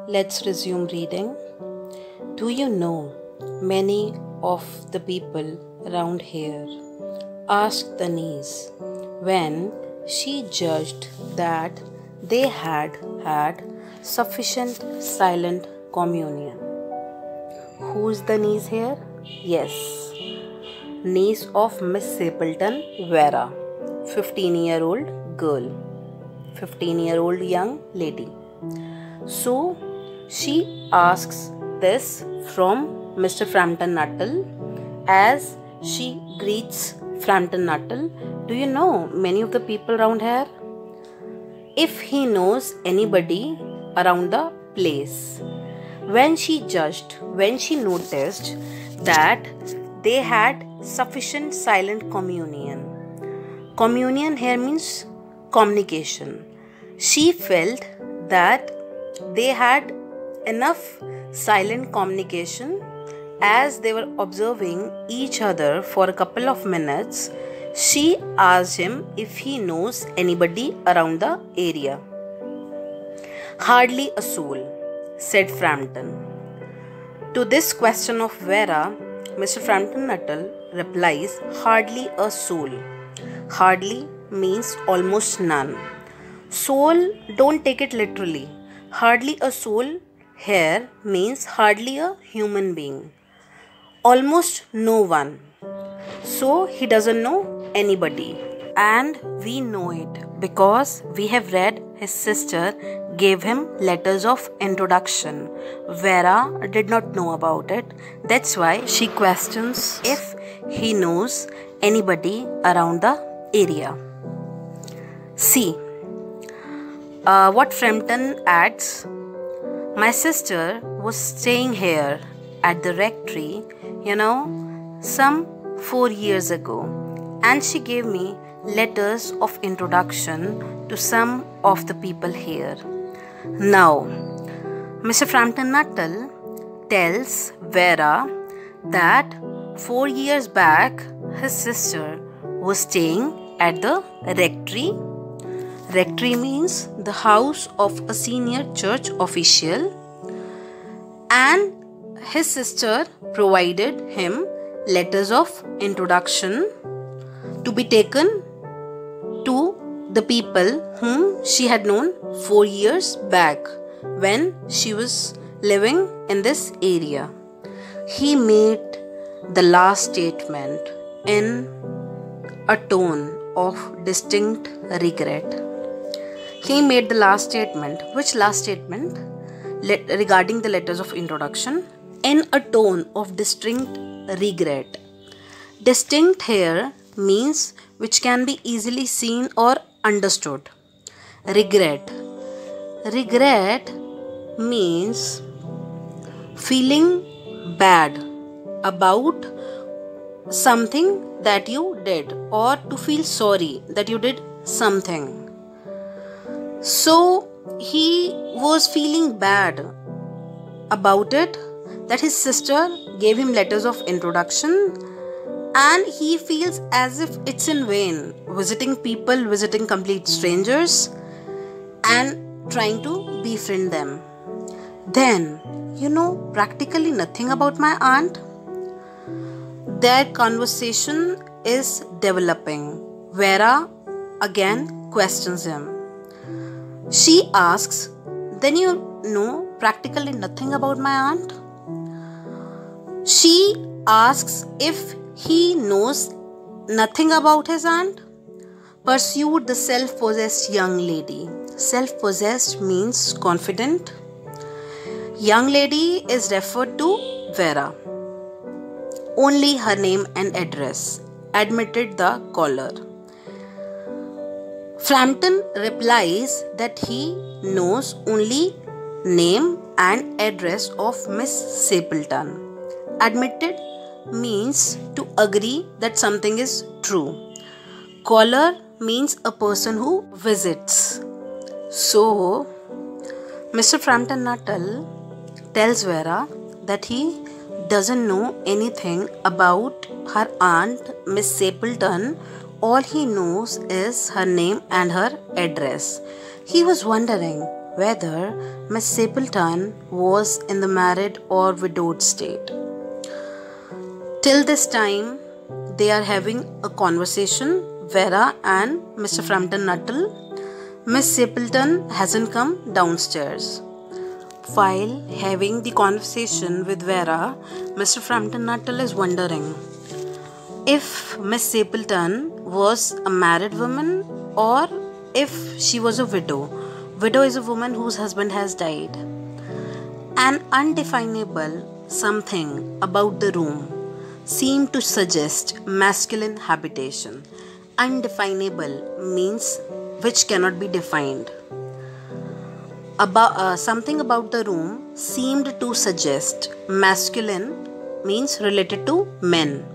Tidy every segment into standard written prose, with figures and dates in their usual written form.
Let's resume reading. Do you know many of the people around here asked the niece when she judged that they had had sufficient silent communion. Who's the niece here? Yes, niece of Miss Stapleton, Vera, 15-year-old girl, 15-year-old young lady. So she asks this from Mr. Frampton Nuttall as she greets Frampton Nuttall. Do you know many of the people around here? If he knows anybody around the place. When she noticed that they had sufficient silent communion. Communion here means communication. She felt that they had enough silent communication as they were observing each other for a couple of minutes. She asked him if he knows anybody around the area. Hardly a soul, said Frampton. To this question of Vera, Mr. Frampton Nuttall replies, hardly a soul. Hardly means almost none. Soul, don't take it literally. Hardly a soul here means hardly a human being. Almost no one. So he doesn't know anybody. And we know it because we have read his sister gave him letters of introduction. Vera did not know about it. That's why she questions if he knows anybody around the area. See what Frampton adds. My sister was staying here at the rectory, some 4 years ago, and she gave me letters of introduction to some of the people here. Now, Mr. Frampton Nuttall tells Vera that 4 years back his sister was staying at the rectory. Rectory means the house of a senior church official, and his sister provided him letters of introduction to be taken to the people whom she had known 4 years back when she was living in this area. He made the last statement in a tone of distinct regret. He made the last statement. Which last statement? Regarding the letters of introduction, in a tone of distinct regret. Distinct here means which can be easily seen or understood. Regret. Regret means feeling bad about something that you did, or to feel sorry that you did something. So he was feeling bad about it, that his sister gave him letters of introduction, and he feels as if it's in vain visiting people, visiting complete strangers and trying to befriend them. Then, practically nothing about my aunt. Their conversation is developing. Vera again questions him. She asks, then you know practically nothing about my aunt? She asks if he knows nothing about his aunt, pursued the self-possessed young lady. Self-possessed means confident. Young lady is referred to Vera. Only her name and address, admitted the caller. Frampton replies that he knows only name and address of Miss Stapleton. Admitted means to agree that something is true. Caller means a person who visits. So, Mr. Frampton Nuttall tells Vera that he doesn't know anything about her aunt, Miss Stapleton. All he knows is her name and her address. He was wondering whether Miss Stapleton was in the married or widowed state. Till this time, they are having a conversation, Vera and Mr. Frampton Nuttall. Miss Stapleton hasn't come downstairs. While having the conversation with Vera, Mr. Frampton Nuttall is wondering if Miss Stapleton was a married woman or if she was a widow. Widow is a woman whose husband has died. An undefinable something about the room seemed to suggest masculine habitation. Undefinable means which cannot be defined. Something about the room seemed to suggest masculine means related to men,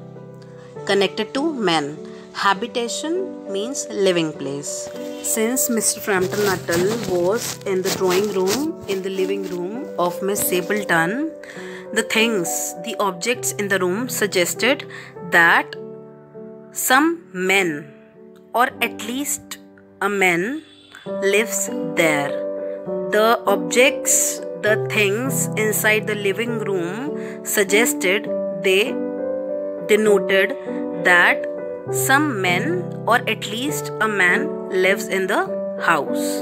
connected to men. Habitation means living place. Since Mr. Frampton Nuttall was in the drawing room, in the living room of Miss Stapleton, the objects in the room suggested that some men, or at least a man, lives there. The objects, the things inside the living room they denoted that some men or at least a man lives in the house.